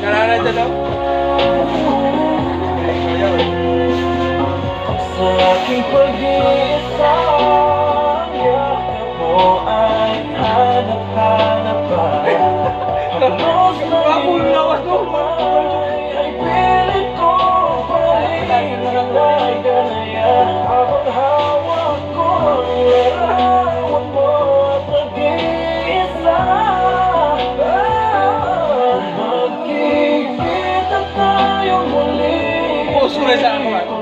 Karana dyan daw. Sa aking pag-iisa, yakap mo ay hanap-hanap pa. Haplos na iyong kamay ay pilit ko pa rin nagagaya. Habang hawak ko ang larawan mo at nag-iisa, magkikita tayo muli. Puso na sa ako.